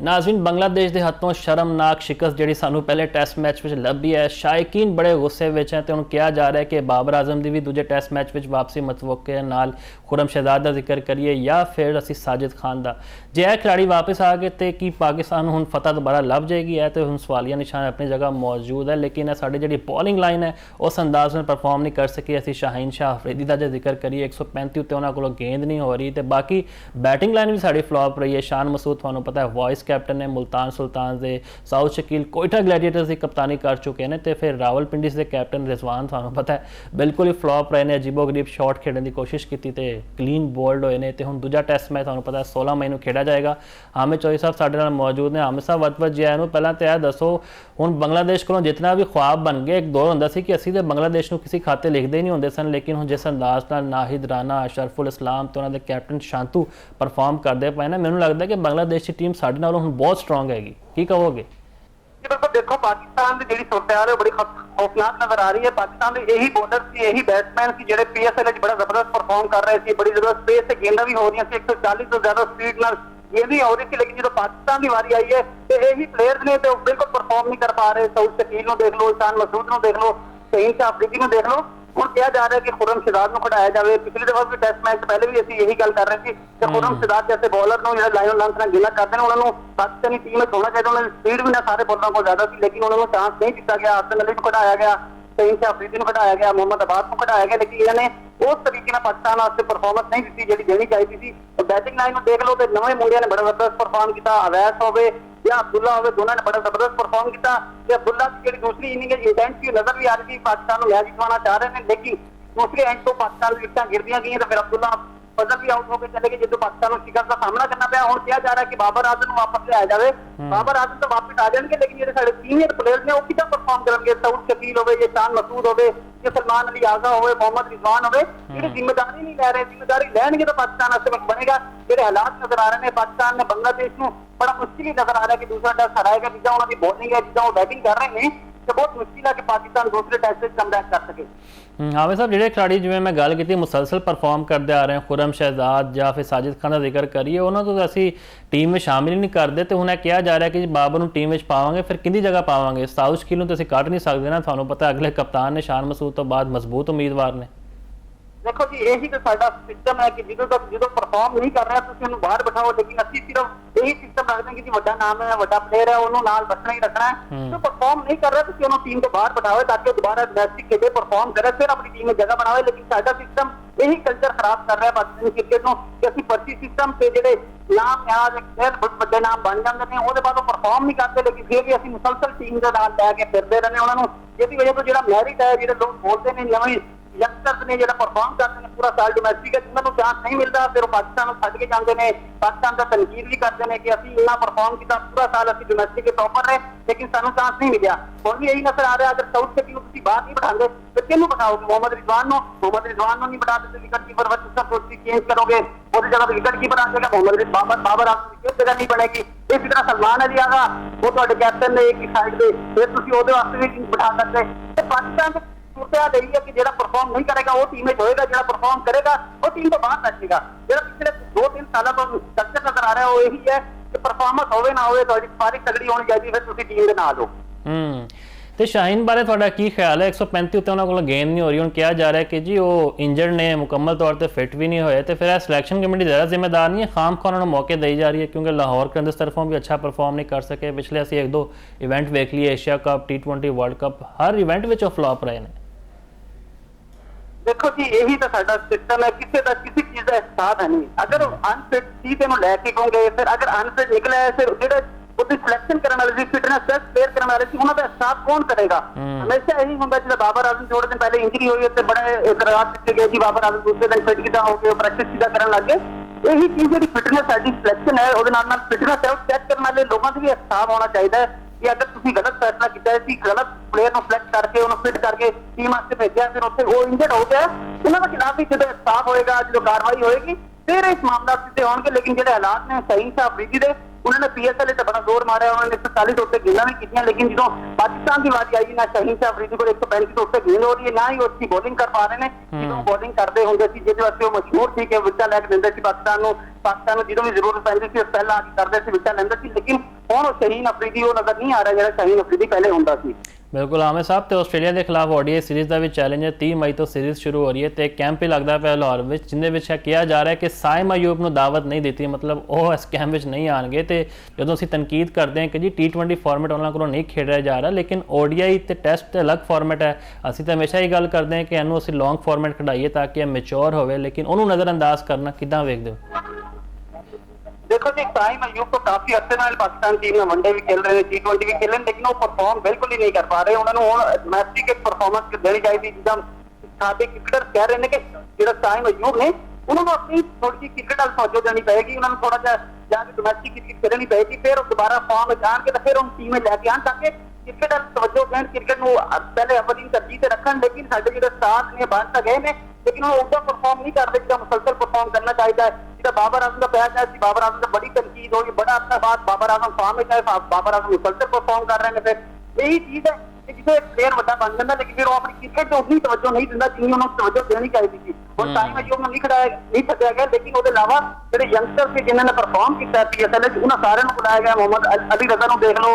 नाज़रीन बांग्लादेश के हथों शर्मनाक शिकस्त जी सानू पहले टेस्ट मैच में लभी है। शायकीन बड़े गुस्से में है तो उन्होंने कहा जा रहा है कि बाबर आजम की भी दूजे टेस्ट मैच में वापसी मतवक्के नाल खुरम शहजाद का जिक्र करिए या फिर असी साजिद खान का। जे यह खिलाड़ी वापस आ गए तो कि पाकिस्तान हुण फतह दोबारा लभ जाएगी है तो हुण सवालिया निशान अपनी जगह मौजूद है। लेकिन साड़ी जी बॉलिंग लाइन है उस अंदाज में परफॉर्म नहीं कर सकी। असी शाहीन शाह अफरीदी का जो जिक्र करिए 135 उत्ते उन्होंने को गेंद नहीं हो रही। तो बाकी बैटिंग लाइन भी साड़ी फ्लॉप रही है। शान मसूद थानू पता है वाइस कैप्टन ने मुल्तान सुल्तान से, साउथ शकील कोयटा ग्लैडिएटर्स की कप्तानी कर चुके हैं। तो फिर रावलपिंडी से कैप्टन रिजवान थानू पता है बिल्कुल ही फ्लॉप रहे हैं। अजीबो गरीब शॉट खेलने की कोशिश की तो क्लीन बोल्ड होए ने। तो हुण दूजा टेस्ट मैच थानू पता है 16 मई को खेड़ा जाएगा। हामिद चौधरी साहब साडे नाल मौजूद ने। हामिद साहब वत जी आए पहला तो यह दसो हुण बांग्लादेश को जितना भी ख्वाब बन गए, एक दौर होंदा सी कि असीं ते बांग्लादेश को किसी खाते लिखते ही नहीं होंदे सन, लेकिन हुण जिस अंदाज नाल नाहिद राणा, अशरफुल इस्लाम तो उन्होंने कैप्टन शांतू परफॉर्म करते पे ना, मैनूं लगदा कि बांग्लादेश की टीम साडे नालों हुण बहुत स्ट्रॉन्ग हैगी। की कहोगे? बिल्कुल देखो पाकिस्तान की जी सूरत हाल है बड़ी खौफनाक नजर आ रही है। पाकिस्तान के यही बॉलर से यही बैट्समैन की जो PSL बड़ा जबरदस्त परफॉर्म कर रहे थे, बड़ी जबरदस्त स्पेस से गेंदा भी हो रही थी, 140 तो ज्यादा स्पीड नाल गेंद भी हो रही थी। लेकिन जो पाकिस्तान की बारी आई है तो यही प्लेयर्स ने तो बिल्कुल परफॉर्म नहीं कर पा रहे। साउथ शकील देख लो, शान मसूद देख लो, शाहीन शाह अफरीदी देख लो। ਹੁਣ ਕਿਹਾ ਜਾ ਰਿਹਾ ਕਿ ਖੁਰਮ ਸ਼ਹਿਜ਼ਾਦ ਨੂੰ ਖਿਡਾਇਆ ਜਾਵੇ। ਪਿਛਲੀ ਦਫਾ ਵੀ ਟੈਸਟ ਮੈਚ ਪਹਿਲੇ ਵੀ ਅਸੀਂ ਇਹੀ ਗੱਲ ਕਰ ਰਹੇ ਸੀ ਕਿ ਖੁਰਮ ਸ਼ਹਿਜ਼ਾਦ ਜੈਸੇ ਬੋਲਰ ਨੂੰ ਜਿਹੜੇ ਲਾਇਨ ਲੰਥ ਨਾਲ ਗਿਲਾ ਕਰਦੇ ਨੇ ਉਹਨਾਂ ਨੂੰ ਪਾਕਿਸਤਾਨੀ ਟੀਮ ਵਿੱਚ ਹੋਣਾ ਚਾਹੀਦਾ। ਉਹਨਾਂ ਦੀ ਸਪੀਡ ਵੀ ਨਾ ਸਾਰੇ ਬੋਲਰਾਂ ਕੋਲ ਜ਼ਿਆਦਾ ਸੀ, ਲੇਕਿਨ ਉਹਨਾਂ ਨੂੰ ਚਾਂਸ ਨਹੀਂ ਦਿੱਤਾ ਗਿਆ। ਹਸਨ ਅਲੀ ਨੂੰ ਖਿਡਾਇਆ ਗਿਆ, शाहीन शाह अफरीदी ਨੂੰ ਖਿਡਾਇਆ ਗਿਆ, ਮੁਹੰਮਦ ਅਬਾਦ ਨੂੰ ਖਿਡਾਇਆ ਗਿਆ, ਲੇਕਿਨ ਇਹਨਾਂ ਨੇ ਉਸ ਤਰੀਕੇ ਨਾਲ ਪਾਕਿਸਤਾਨ ਵਾਸਤੇ ਪਰਫਾਰਮੈਂਸ ਨਹੀਂ ਦਿੱਤੀ ਜਿਹੜੀ ਦੇਣੀ ਚਾਹੀਦੀ ਸੀ। बैटिंग लाइन में देख लो तो नवे मुंडिया ने बड़ा जबरदस्त परफॉर्म किया। अवैस हो या अब्दुल्ला हो, दोनों ने बड़ा जबरदस्त परफॉर्म किया। अब्दुल्ला की जी दूसरी इनिंग इंटेंसिटी नजर भी आ रही थी, पाकिस्तान को मैच जितवाना चाह रहे हैं, लेकिन दूसरे एंड तो पाकिस्तान की विकटें गिरदियां गई तो फिर अब्दुल्ला फजल भी आउट होकर चले गए, जिसको पाकिस्तान को शिकस्त का सामना करना पाया। हुण कहा जा रहा है कि बाबर आजम वापस ले आया जाए। बाबर आजम तो वापस आ जाएंगे, लेकिन जो साढ़े सीनियर प्लेयर्स ने वो कितना परफॉर्म करेंगे? साउथ शकील हो, ये शान मसूद हो, ये सलमान अली आगा हो, मोहम्मद रिजवान हो, ये जिम्मेदारी नहीं ले रहे। जिम्मेदारी लैणगे तो पाकिस्तान वास्ते वक्त बनेगा। जो हालात नजर आ रहे हैं पाकिस्तान ने बांग्लादेश को बड़ा मुश्किल ही नजर आ रहा है कि दूसरा टेस्ट हराएगा। जिदा उन्होंने बॉलिंग है, जिदा वो बैटिंग कर रहे हैं, तो बहुत मुश्किल है कि पाकिस्तान दूसरे टेस्ट से कमबैक कर सके। हाँ साहब जो खिलाड़ी जिवें मैं गल की मुसलसल परफॉर्म करते आ रहे हैं, खुरम शहजाद या फिर साजिद खान का जिक्र करिए, उन्होंने तो असी टीम में शामिल ही नहीं करते। तो हुण कहा जा रहा है कि बाबर को टीम में पावांगे, फिर किंदी जगह पावांगे? साउथ शकील तो असी कट नहीं सकते ना, थानू पता अगले कप्तान ने शान मसूद तो बाद मजबूत उम्मीदवार ने। देखो जी यही तो साडा सिस्टम है कि जो परफॉर्म नहीं कर रहा तुसीं उन्हें बाहर बिठाओ, लेकिन असी सिर्फ यही सिस्टम रखते हैं कि वड्डा नाम है, वड्डा प्लेयर है, उन्होंने नाल बसना ही रखना है। जो परफॉर्म नहीं कर रहा तुसीं उन्हें टीम को बाहर बिठाओ ताकि दोबारा मैच खेले, परफॉर्म करे, फिर अपनी टीम में जगह बनावे। लेकिन साडा सिस्टम यही कल्चर खराब कर रहा है पाकिस्तानी क्रिकेट को कि असी पर्ची सिस्टम से जो नाम याद प्लेयर बहुत बड़े नाम बन जाते हैं, उसके बाद वो परफॉर्म नहीं करते, लेकिन फिर भी असी मुसलसल टीम के नाल लैके फिरते रहने। उन्होंने इसकी वजह तो जो मैरिट है, जो लोग बोलते हैं नवी यंगस्टर्स ने जो परफॉर्म करते हैं पूरा साल डोमैस्टिक है, जिन्होंने चांस नहीं मिलता, फिर वो पाकिस्तान को छड्ड के जाते हैं। पाकिस्तान का तनकीद भी करते हैं कि असी इतना परफॉर्म किया पूरा साल, असी डोमैस्टिक के टॉपर रहे, लेकिन सानू चांस नहीं मिला। हुण भी यही नजर आ रहा है, अगर साउथ शकील तुसीं बाहर नहीं बिठाते तो किहनूं बिठाओगे? मोहम्मद रिजवान नहीं बिठाते तो विकेट कीपर वह सोची चेंज करोगे, उसकी जगह विकेट कीपर आ जाएगा मोहम्मद बाबर आपकी जगह नहीं बनेगी। इसी तरह सलमान अली आगा वो तो कैप्टन ने एक साइड से, फिर तुसीं उसदे वास्ते भी बिठा सकते। तो पाकिस्तान सूरत यही है कि जो परफॉर्म नहीं करेगा वो टीम में होएगा, जो परफॉर्म करेगा वो टीम को बाहर रखेगा। जो पिछले 2-3 सालों तो स्ट्रक्चर नजर आ रहा है वो यही है कि परफॉर्मेंस होवे ना होवे तो सारी तगड़ी होनी चाहिए, फिर तुसीं टीम दे नाल हो। तो शाहीन बारे तुहाडा की ख्याल है? 135 उत्ते उन्होंने गेंद नहीं हो रही, हुण कहा जा रहा है कि जी वो इंजर्ड ने, मुकम्मल तौर पर फिट भी नहीं होए, तो फिर सिलेक्शन कमेटी ज़्यादा जिम्मेदार नहीं है? खाम खा उन्होंने मौके दी जा रही है क्योंकि लाहौर के अंदर तरफों भी अच्छा परफॉर्म नहीं कर सके। पिछले असी 1-2 इवेंट वेख लिए, Asia cup, T20 world cup, हर इवेंट में फ्लॉप रहे हैं। देखो जी यही तो साडा सिस्टम है, किसी का किसी चीज का एहसास है नहीं। अगर अनफिट थी तो लैके कहोगे, फिर अगर अनफिट निकला है फिर जो सिलेक्शन करने वाले फिटनेस टेस्ट प्लेयर करने वाले उन्होंने एहसास कौन करेगा? हमेशा यही होंगे जो बाबर आजम थोड़े दिन पहले इंजरी हुई है बड़े इतराज दिए गए कि बाबर आजम दूसरे दिन फिट किया हो गए, प्रैक्टिस सीधा करने लग गए। यही चीज जी फिटनेस साडी सिलेक्शन है वो फिटनेस है चेक करने वाले लोगों से भी एहसास होना चाहिए कि अगर तुसीं गलत फैसला किया है, गलत प्लेयर को सिलेक्ट करके उन्हें फिट करके टीम वास्ते भेजा, फिर उससे वो इंजर्ड हो गया, उन्होंने खिलाफ भी जो एहसास होएगा, जो कार्रवाई होएगी, फिर इस मामला सीधे होंगे। लेकिन जो हालात ने शाहीन शाह अफरीदी दे उन्होंने PSL से बड़ा जोर मारा, उन्होंने 140 उत्ते गेंदा भी की, लेकिन जो पाकिस्तान की बारी आई ना शाहीन शाह अफरीदी को 135 उत्ते गेंद हो रही है, ना ही वो अच्छी बॉलिंग कर पा रहे हैं। जो बॉलिंग करते होंगे जिस वास्ते वो मशहूर थी कि विकेट लैके देंगे पाकिस्तान को जो भी जरूरत पैंती थी पहला आके करते थे विकेट लेंदे सी, लेकिन ਹੁਣ ਉਹ ਸ਼ਹੀਨ ਅਫਰੀਦੀ ਉਹ ਨਜ਼ਰ ਨਹੀਂ ਆ ਰਿਹਾ ਜਿਹੜਾ ਸ਼ਹੀਨ ਅਫਰੀਦੀ ਪਹਿਲੇ ਹੁੰਦਾ ਸੀ। ਬਿਲਕੁਲ ਆਮਿਰ ਸਾਹਿਬ, ਤੇ ਆਸਟ੍ਰੇਲੀਆ ਦੇ ਖਿਲਾਫ ODI ਸੀਰੀਜ਼ ਦਾ ਵੀ ਚੈਲੰਜ ਹੈ। 30 ਮਈ ਤੋਂ ਸੀਰੀਜ਼ ਸ਼ੁਰੂ ਹੋ ਰਹੀ ਹੈ ਤੇ ਕੈਂਪ ਹੀ ਲੱਗਦਾ ਪਿਆ ਲਾਹੌਰ ਵਿੱਚ, ਜਿੰਦੇ ਵਿੱਚ ਇਹ ਕਿਹਾ ਜਾ ਰਿਹਾ ਹੈ ਕਿ ਸਾਇਮ ਅਯੂਬ ਨੂੰ ਦਾਵਤ ਨਹੀਂ ਦਿੱਤੀ, ਮਤਲਬ ਉਹ ਇਸ ਕੈਂਪ ਵਿੱਚ ਨਹੀਂ ਆਣਗੇ। ਤੇ ਜਦੋਂ ਅਸੀਂ ਤਨਕੀਦ ਕਰਦੇ ਹਾਂ ਕਿ ਜੀ T20 ਫਾਰਮੈਟ ਉਹਨਾਂ ਕੋਲੋਂ ਨਹੀਂ ਖੇਡਿਆ ਜਾ ਰਿਹਾ, ਲੇਕਿਨ ODI ਤੇ ਟੈਸਟ ਤੇ ਅਲੱਗ ਫਾਰਮੈਟ ਹੈ। ਅਸੀਂ ਤਾਂ ਹਮੇਸ਼ਾ ਹੀ ਗੱਲ ਕਰਦੇ ਹਾਂ ਕਿ ਇਹਨੂੰ ਅਸੀਂ ਲੌਂਗ ਫਾਰਮੈਟ ਖਿਡਾਈਏ ਤਾਂ ਕਿ ਇਹ ਮੈਚੁਰ ਹੋਵੇ, ਲੇਕਿਨ ਉਹਨੂੰ ਨਜ਼ਰਅੰਦਾਜ਼ ਕਰਨਾ ਕਿੱਦਾਂ ਵੇਖਦੇ ਹੋ? देखो जी, साइम अयूब तो काफी अर्से नाल पाकिस्तान टीम में वनडे भी खेल रहे हैं, T20 भी खेल रहे हैं, लेकिन वो परफॉर्म बिल्कुल ही नहीं कर पा रहे। उन्होंने हुण डोमैस्टिक एक परफॉर्मेंस देनी चाहिए। जिदा साडे क्रिकेटर कह रहे हैं कि जिहड़ा साइम अयूब ने उन्होंने अपनी थोड़ी जी क्रिकेट वाल तवज्जो देनी पएगी, उन्होंने थोड़ा जिहा जाके डोमैस्टिक क्रिकेट खेलनी पएगी, फिर दोबारा फॉर्म में आण के तो फिर उन टीम में लैके आण ताकि क्रिकेट वाल तवज्जो देण, क्रिकेट नूं पहले अवलीन तरजीह ते रखण। लेकिन साडे जिहड़े स्टार ने बाहर तो गए ने, लेकिन वो उदा परफॉर्म नहीं करते जिहड़ा मुसलसल परफॉर्म करना चाहिए। जिहड़ा बाबर आजम का पैच है, बाबर आजम से बड़ी तनकीद होगी, बड़ा अच्छा बात बाबर आजम फॉर्म में चाहे बाबर आजम मुसलसल परफॉर्म कर रहे हैं। फिर यही चीज़ है कि जिसे प्लेयर बड़ा बन जाता, लेकिन फिर वो अपनी क्रिकेट में उतनी तवज्जो नहीं दिंदा जिन्नी उन्होंने तवज्जो देनी चाहिए थी। और टाइम अयूब ने नहीं छड्डिया गया, लेकिन उसके अलावा जिहड़े यंगस्टर से जिन्होंने परफॉर्म किया PSL उन्होंने सारे बुलाया गया। मोहम्मद अली रजा नूं देख लो,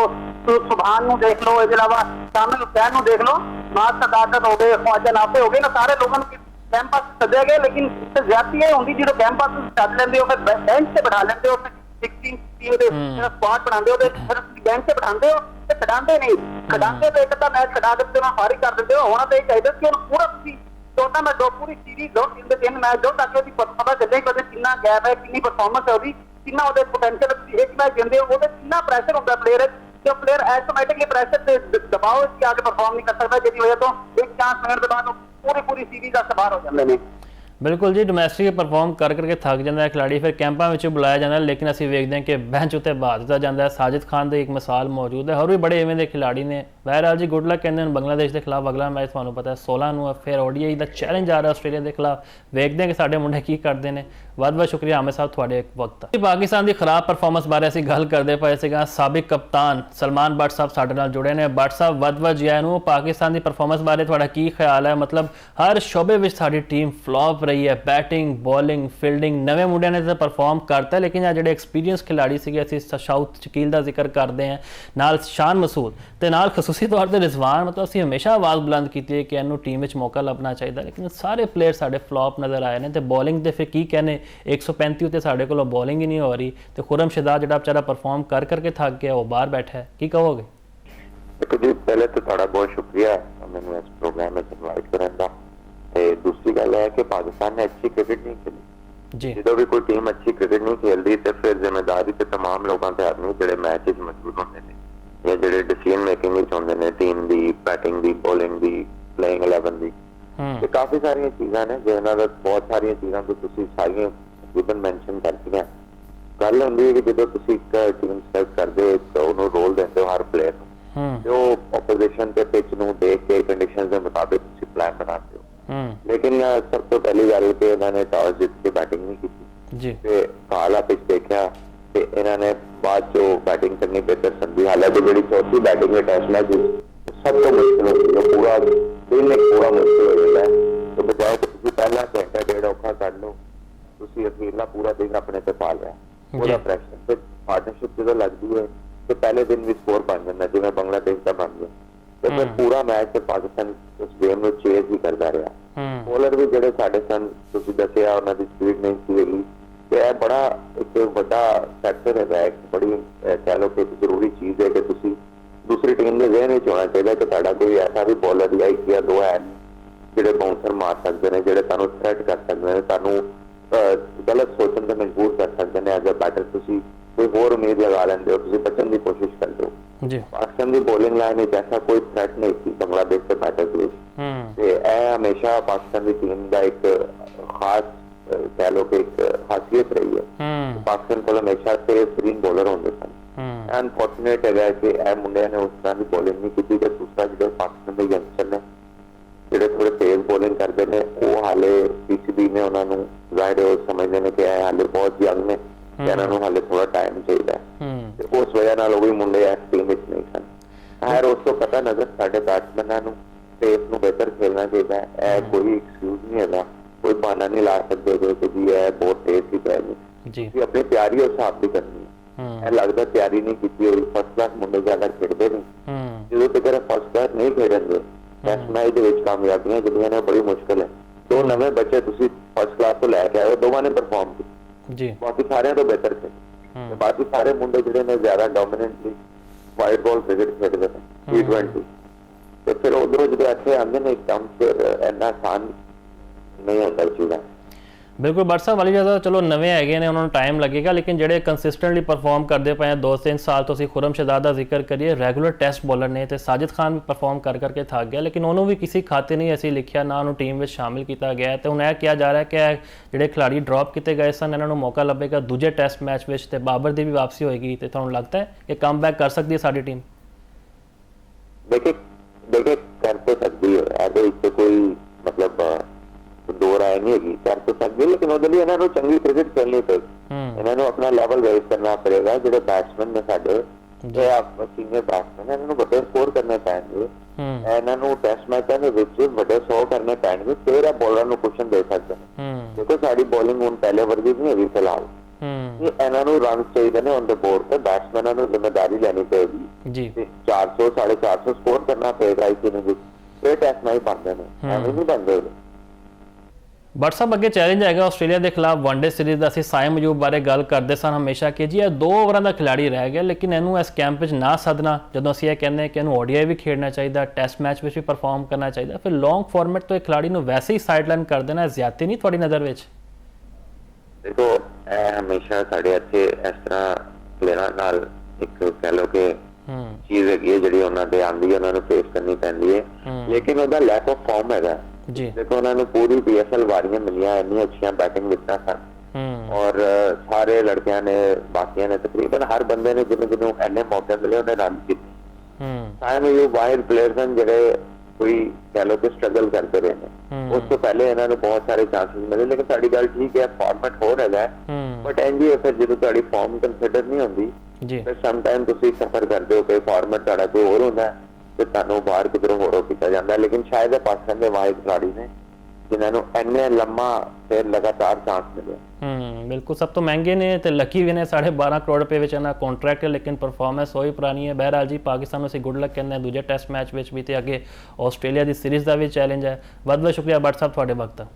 सुभान नूं देख लो, इसके अलावा शामिल हुसैन नूं देख लो, माज सदाकत हो गए, ख्वाजा नाफे हो गए, ना सारे लोगों को कैंप पास सद्या गया। लेकिन ज्यादती ये होंगी जो कैंप पास सद लेंदे हो, फिर बेंच से बिठा लेंदे हो, फिर 16 टीम दे स्क्वाड बनाते हो, फिर बेंच से बिठाते हो ते खिडांदे नहीं, खिडांदे तो एक मैच खिडा के फारिग कर देते हो। होना तो ये चाहिए कि पूरा टूर्नामेंट दो, पूरी सीरीज दो, 3 मैच दो, ताकि उसकी पता चले कि कितना गैप है, कितनी परफॉर्मेंस है, कितना पोटेंशियल। एक मैच देंदे हो कितना प्रेशर होता है प्लेयर, जो प्लेयर ऑटोमेटिकली प्रेशर से दबाव इसके आगे परफॉर्म नहीं कर सकता, जिसकी वजह तो एक चांस मिनट के बाद पूरी सीरीज का बाहर हो जाते हैं। बिल्कुल जी, डोमैस्टिक परफॉर्म कर करके थक जाता है खिलाड़ी, फिर कैंपों में बुलाया जाता है, लेकिन असीं वेखते हैं कि बेंच उत्ते बहा दिता जाता है। साजिद खान की एक मिसाल मौजूद है, होर भी बड़े इवें दे खिलाड़ी ने। बहरहाल जी, गुड लक कहते हैं बांग्लादेश के खिलाफ अगला मैच तुहानूं पता है 16 नूं है, फिर ODI का चैलेंज आ रहा है आस्ट्रेलिया के खिलाफ। वेखते हैं कि साडे मुंडे की करते हैं। बहुत शुक्रिया आमिर साहब तुहाडे एक वक्त दा। पाकिस्तान की खराब परफॉर्मेंस बारे असीं गल करते पए सीगे, साबिक कप्तान सलमान बट साहब साडे नाल जुड़े ने। बट साहब बहुत जिया नूं पाकिस्तान की परफॉर्मेंस बारे तुहाडा की ख्याल है? मतलब हर शोबे विच साडी टीम फ्लॉप रही है, बैटिंग बॉलिंग फील्डिंग, नवे मुंडिया ने तो परफॉर्म करता है, लेकिन जो एक्सपीरियंस खिलाड़ी से असीं शाउत शकील का जिक्र करते हैं, नाल शान मसूद ते नाल खसूसी तौर पर रिजवान, मतलब असीं हमेशा आवाज़ बुलंद की है कि इन्हूं टीम में मौका लभना चाहिए, लेकिन सारे प्लेयर साडे फ्लॉप नज़र आए हैं। तो बॉलिंग के फिर की कहने, 135 उत्ते साडे कोलों बॉलिंग ही नहीं हो रही, तो खुरम शहजाद जिहड़ा बेचारा परफॉर्म कर करके थक गया, वो बाहर बैठा है, की कहोगे? देखो जी, पहले तो तुहाडा बहुत शुक्रिया मैनूं इस प्रोग्राम में इनवाइट करन दा। दूसरी गल है कि पाकिस्तान ने अच्छी क्रिकेट नहीं खेली। जो भी कोई टीम अच्छी क्रिकेट नहीं खेलती तो फिर जिम्मेदारी तो तमाम लोगों के हाथ में जो मैच मौजूद होंगे ने, या जो डिसीजन मेकिंग होंगे ने, टीम की बैटिंग की बॉलिंग की प्लेइंग 11 की, तो काफी सारिया चीज़ा ने जिन्होंने बहुत सारिया चीज़ों को तुसीं सारियां तकरीबन मैंशन करती हैं। गल होंदी है कि जो तुसीं एक टीम सेलेक्ट करते तो उन्होंने रोल देते हो हर प्लेयर जो ओपोजिशन के पिच नूं देख के कंडीशंस के मुताबिक तुसीं प्लान बनाते हो। लेकिन सब तो पहली गल कि इन्होंने टॉस जीत के बैटिंग नहीं की, काला पिच देखा तो इन्होंने बाद जो बैटिंग करनी बेहतर समझी। हालांकि जी चौथी बैटिंग है टेस्ट मैच सब तो मुश्किल होती है, पूरा दिन एक पूरा मुश्किल हो जाता है। तो बजाय कि पहला घंटा डेढ़ औखा कर लो, तुम अखीरला पूरा दिन अपने से पा लिया, पूरा प्रेशर फिर पार्टनरशिप जो लगती है तो पहले दिन भी स्कोर बन जाता, जिवें बांग्लादेश का बन गया, तो फिर पूरा मैच पाकिस्तान उस गेम में चेज ही करता रहा। बॉलर भी जोड़े साढ़े सन तुसीं दसिया उन्हां दी स्पीड नहीं सी, तो यह बड़ा एक बड़ा फैक्टर है, एक बड़ी कह लो कि जरूरी चीज़ है कि तुसीं दूसरी टीम के जहन में होना चाहिए कि तुहाडा कोई ऐसा भी बॉलर या एक या दो है जो बाउंसर मार सकते हैं, जो तुहानूं थ्रेट कर सकते हैं, तुहानूं गलत सोचने से मजबूर कर सकते हैं। एज अ बैटर तुसीं कोई होर उम्मीद लगा लेंदे हो, तुसीं बचने की कोशिश करते हो। पाकिस्तान की बॉलिंग लाइन में ऐसा कोई थ्रेट नहीं थी बांग्लादेश के बैटर के लिए। हमेशा पाकिस्तान की टीम का एक खास कह लो कि एक खासियत रही है, पाकिस्तान को हमेशा तेज तरीन बॉलर होंगे सन। अनफॉर्चुनेट है कि मुंडिया ने उस तरह की बॉलिंग नहीं की। दूसरा जो पाकिस्तान के यंगस्टर ने जो थोड़े तेज बॉलिंग करते हैं वो हाले PCB ने उन्होंने जाहिर समझते हैं कि हाले बहुत यंग ने, इन्होंने हाले थोड़ा टाइम चाहिए, उस वजह भी मुंडे इस टीम में नहीं सन। खैर उस तो पता नजर साढ़े बैट्समैनों पेस में बेहतर खेलना चाहिए, कोई एक्सक्यूज नहीं है, कोई बहाना नहीं ला सकते कि जी है बहुत तेज की पैनी, अपनी तैयारी और हिसाब भी करनी है। ਇਹ ਲੱਗਦਾ ਤਿਆਰੀ ਨਹੀਂ ਕੀਤੀ ਹੋਈ, ਫਸਟ ਕਲਾਸ ਮੁੰਡੇ ਜ਼ਿਆਦਾ ਖੇਡਦੇ ਨੇ। ਜਦੋਂ ਤੱਕ ਫਸਟ ਕਲਾਸ ਨਹੀਂ ਖੇਡਣਗੇ ਟੈਸਟ ਮੈਚ ਦੇ ਵਿੱਚ ਕਾਮਯਾਬੀਆਂ ਜਿਹੜੀਆਂ ਨੇ ਬੜੀ ਮੁਸ਼ਕਲ ਹੈ। ਦੋ ਨਵੇਂ ਬੱਚੇ ਤੁਸੀਂ ਫਸਟ ਕਲਾਸ ਤੋਂ ਲੈ ਕੇ ਆਏ ਹੋ, ਦੋਵਾਂ ਨੇ ਪਰਫਾਰਮ ਕੀਤਾ ਜੀ, ਬਾਕੀ ਸਾਰਿਆਂ ਤੋਂ ਬਿਹਤਰ ਖੇਡੇ। ਬਾਕੀ ਸਾਰੇ ਮੁੰਡੇ ਜਿਹੜੇ ਨੇ ਜ਼ਿਆਦਾ ਡੋਮੀਨੈਂਟਲੀ ਵਾਈਟ ਬਾਲ ਕ੍ਰਿਕਟ ਖੇਡਦੇ ਨੇ T20, ਤੇ ਫਿਰ ਉਧਰੋਂ ਜਦੋਂ ਇੱਥੇ ਆਉਂਦੇ ਨੇ ਇੱਕਦਮ ਫਿਰ ਇੰਨਾ ਆਸਾਨ ਨਹੀਂ ਹੁੰਦਾ ਚੀਜ਼ਾਂ। ਬਿਲਕੁਲ ਬੱਟ ਸਾਹਿਬ ਵਾਲੀ ਜਿਆਦਾ ਚਲੋ ਨਵੇਂ ਹੈਗੇ ਨੇ, ਉਹਨਾਂ ਨੂੰ ਟਾਈਮ ਲੱਗੇਗਾ, ਲੇਕਿਨ ਜਿਹੜੇ ਕੰਸਿਸਟੈਂਟਲੀ ਪਰਫਾਰਮ ਕਰਦੇ ਪਏ ਆ 2-3 ਸਾਲ ਤੋਂ, ਅਸੀਂ ਖੁਰਮ ਸ਼ਹਿਜ਼ਾਦ ਦਾ ਜ਼ਿਕਰ ਕਰੀਏ ਰੈਗੂਲਰ ਟੈਸਟ ਬੋਲਰ ਨੇ, ਤੇ ਸਾਜਿਦ ਖਾਨ ਵੀ ਪਰਫਾਰਮ ਕਰਕੇ ਥੱਕ ਗਿਆ, ਲੇਕਿਨ ਉਹਨੂੰ ਵੀ ਕਿਸੇ ਖਾਤੇ ਨਹੀਂ ਅਸੀਂ ਲਿਖਿਆ, ਨਾ ਉਹਨੂੰ ਟੀਮ ਵਿੱਚ ਸ਼ਾਮਿਲ ਕੀਤਾ ਗਿਆ। ਤੇ ਹੁਣ ਇਹ ਕਿਹਾ ਜਾ ਰਿਹਾ ਕਿ ਜਿਹੜੇ ਖਿਡਾਰੀ ਡ੍ਰੌਪ ਕੀਤੇ ਗਏ ਸਨ ਇਹਨਾਂ ਨੂੰ ਮੌਕਾ ਲੱਭੇਗਾ ਦੂਜੇ ਟੈਸਟ ਮੈਚ ਵਿੱਚ, ਤੇ ਬਾਬਰ ਦੀ ਵੀ ਵਾਪਸੀ ਹੋਏਗੀ। ਤੇ ਤੁਹਾਨੂੰ ਲੱਗਦਾ ਹੈ ਕਿ ਕਮਬੈਕ ਕਰ ਸਕਦੀ ਹੈ ਸਾਡੀ ਟੀਮ? ਦੇਖੇ ਕਰ ਤਾਂ ਸਕਦੀ ਹੈ, ਇਹਦੇ ਵਿੱਚ ਕੋਈ ਮਤਲਬ ਦੋ ਰਾਏ ਨਹੀਂ ਹੈਗੀ, ਕਰ ਤਾਂ ਸਕਦੀ, ਲੇਕਿਨ ਉਹਦੇ ਲਈ ਇਹਨਾਂ ਨੂੰ ਚੰਗੀ ਕ੍ਰਿਕਟ ਖੇਡਣੀ ਪਏਗੀ, ਇਹਨਾਂ ਨੂੰ ਆਪਣਾ ਲੈਵਲ ਰੇਜ਼ ਕਰਨਾ ਪਏਗਾ। ਜਿਹੜੇ ਬੈਟਸਮੈਨ ਨੇ ਸਾਡੇ ਇਹ ਆਪ ਸੀਨੀਅਰ ਬੈਟਸਮੈਨ, ਇਹਨਾਂ ਨੂੰ ਵੱਡੇ ਸਕੋਰ ਕਰਨੇ ਪੈਣਗੇ, ਇਹਨਾਂ ਨੂੰ ਟੈਸਟ ਮੈਚਾਂ ਦੇ ਵਿੱਚ ਵੱਡੇ 100 ਕਰਨੇ ਪੈਣਗੇ, ਫਿਰ ਇਹ ਬੋਲਰਾਂ ਨੂੰ ਕੁਸ਼ਨ ਦੇ ਸਕਦੇ ਨੇ। ਦੇਖੋ ਸਾਡੀ ਬੋਲਿੰਗ ਹੁਣ ਪਹਿਲੇ ਵਰਗੀ ਨਹੀਂ ਹੈਗੀ ਫਿਲਹਾਲ, ਇਹਨਾਂ ਨੂੰ ਰਨ ਚਾਹੀਦੇ ਨੇ ਔਨ ਦ ਬੋਰਡ ਤੇ, ਬੈਟਸਮੈਨਾਂ ਨੂੰ ਜ਼ਿੰਮੇਵਾਰੀ ਲੈਣੀ ਪਏਗੀ ਜੀ, 400 450 ਸਕੋਰ ਕਰਨਾ ਪਏਗਾ ਇਸ ਇਨਿੰਗ ਵਿੱਚ, ਇਹ ਟੈਸਟ ਮੈਚ ਬਣਦੇ ਨੇ, ਐਵੇਂ ਨਹੀਂ ਬਣਦੇ। ਬੱਟ ਸਾਹਿਬ ਅੱਗੇ ਚੈਲੰਜ ਆਏਗਾ ਆਸਟ੍ਰੇਲੀਆ ਦੇ ਖਿਲਾਫ ਵਨਡੇ ਸੀਰੀਜ਼ ਦਾ। ਅਸੀਂ ਸਾਇਮ ਅਯੂਬ ਬਾਰੇ ਗੱਲ ਕਰਦੇ ਸਨ ਹਮੇਸ਼ਾ ਕਿ ਜੀ ਇਹ 2 ਓਵਰਾਂ ਦਾ ਖਿਡਾਰੀ ਰਹਿ ਗਿਆ, ਲੇਕਿਨ ਇਹਨੂੰ ਇਸ ਕੈਂਪ ਵਿੱਚ ਨਾ ਸੱਦਣਾ, ਜਦੋਂ ਅਸੀਂ ਇਹ ਕਹਿੰਦੇ ਕਿ ਇਹਨੂੰ ODI ਵੀ ਖੇਡਣਾ ਚਾਹੀਦਾ, ਟੈਸਟ ਮੈਚ ਵਿੱਚ ਵੀ ਪਰਫਾਰਮ ਕਰਨਾ ਚਾਹੀਦਾ, ਫਿਰ ਲੌਂਗ ਫਾਰਮੈਟ ਤੋਂ ਇਹ ਖਿਡਾਰੀ ਨੂੰ ਵੈਸੇ ਹੀ ਸਾਈਡਲਾਈਨ ਕਰ ਦੇਣਾ ਜ਼ਿਆਦਤੀ ਨਹੀਂ ਤੁਹਾਡੀ ਨਜ਼ਰ ਵਿੱਚ? ਦੇਖੋ ਇਹ ਹਮੇਸ਼ਾ ਸਾਡੇ ਇੱਥੇ ਇਸ ਤਰ੍ਹਾਂ ਪਲੇਅਰਾਂ ਨਾਲ ਇੱਕ ਕਹਿ ਲਓ ਕਿ ਚੀਜ਼ ਹੈਗੀ ਹੈ ਜਿਹੜੀ ਉਹਨਾਂ ਦੇ ਆਉਂਦੀ ਹੈ, ਉਹਨਾਂ ਨੂੰ ਫੇਸ ਕਰਨੀ ਪੈਂਦੀ ਹੈ, ਲੇਕਿਨ ਉਹਦਾ ਲੈਕ ਆਫ ਫਾਰਮ ਹੈਗਾ ਜੀ। ਦੇਖੋ ਉਹਨਾਂ ਨੂੰ ਪੂਰੀ PSL ਵਾਰੀਆਂ ਮਿਲੀਆਂ, ਇੰਨੀਆਂ ਅੱਛੀਆਂ ਬੈਟਿੰਗ ਵਿਕਟਾਂ ਸਨ, ਔਰ ਸਾਰੇ ਲੜਕਿਆਂ ਨੇ ਬਾਕੀਆਂ ਨੇ ਤਕਰੀਬਨ ਹਰ ਬੰਦੇ ਨੇ ਜਿਹਨੂੰ ਇੰਨੇ ਮੌਕੇ ਮਿਲੇ ਉਹਨੇ ਰਨ ਕੀਤੇ। ਸਾਇਮ ਅਯੂਬ ਵਾਈਡ ਪਲੇਅਰਸ ਹਨ ਜਿਹੜੇ ਕੋਈ ਕਹਿ ਲਓ ਕਿ ਸਟਰਗਲ ਕਰਦੇ ਰਹੇ ਨੇ, ਉਸ ਤੋਂ ਪਹਿਲੇ ਇਹਨਾਂ ਨੂੰ ਬਹੁਤ ਸਾਰੇ ਚਾਂਸਸ ਮਿਲੇ, ਲੇਕਿਨ ਸਾਡੀ ਗੱਲ ਠੀਕ ਹੈ ਫਾਰਮੈਟ ਹੋਰ ਹੈਗਾ, ਬਟ ਐਨਜੀ ਫਿਰ ਜਦੋਂ ਤੁਹਾਡੀ ਫਾਰਮ ਕੰਸੀਡਰ ਨਹੀਂ ਹੁੰਦੀ ਫਿਰ ਸਮ ਟਾਈਮ ਤੁਸੀਂ ਸਫਰ ਕਰਦੇ ਹੋ ਕਿ ਫਾਰਮੈਟ ਤੁਹਾਡਾ ਕੋਈ ਹੋਰ ਹੁੰਦਾ ਤੇ ਤੁਹਾਨੂੰ ਬਾਹਰ ਕਿਧਰੋਂ ਹੋਰੋਂ ਕੀਤਾ ਜਾਂਦਾ, ਲੇਕਿਨ ਸ਼ਾਇਦ ਪਾਕਿਸਤਾਨ ਦੇ ਵਾਈਡ ਖਿਡਾਰੀ ਨੇ ਜਿਨ੍ਹਾਂ ਨੂੰ ਇੰਨੇ ਲੰਮਾ ਤੇ ਲਗਾਤਾਰ ਚਾਂਸ ਮਿਲੇ। ਬਿਲਕੁਲ ਸਭ ਤੋਂ ਮਹਿੰਗੇ ਨੇ ਤੇ ਲੱਕੀ ਵੀ ਨੇ, 12.5 ਕਰੋੜ ਰੁਪਏ ਵਿੱਚ ਇਹਨਾਂ ਕੰਟਰੈਕਟ ਹੈ, ਲੇਕਿਨ ਪਰਫਾਰਮੈਂਸ ਉਹੀ ਪੁਰਾਣੀ ਹੈ। ਬਹਿਰਹਾਲ ਜੀ ਪਾਕਿਸਤਾਨ ਨੂੰ ਅਸੀਂ ਗੁੱਡ ਲੱਕ ਕਹਿੰਦੇ ਹਾਂ ਦੂਜੇ ਟੈਸਟ ਮੈਚ ਵਿੱਚ ਵੀ, ਤੇ ਅੱਗੇ ਆਸਟ੍ਰੇਲੀਆ ਦੀ ਸੀਰੀਜ਼ ਦਾ ਵੀ ਚੈਲੰਜ ਹੈ। ਬਹੁਤ ਬਹੁਤ ਸ਼ੁਕਰੀਆ ਬੱਟ ਸਾਹਿਬ ਤੁਹਾਡੇ ਵਕਤ ਦਾ।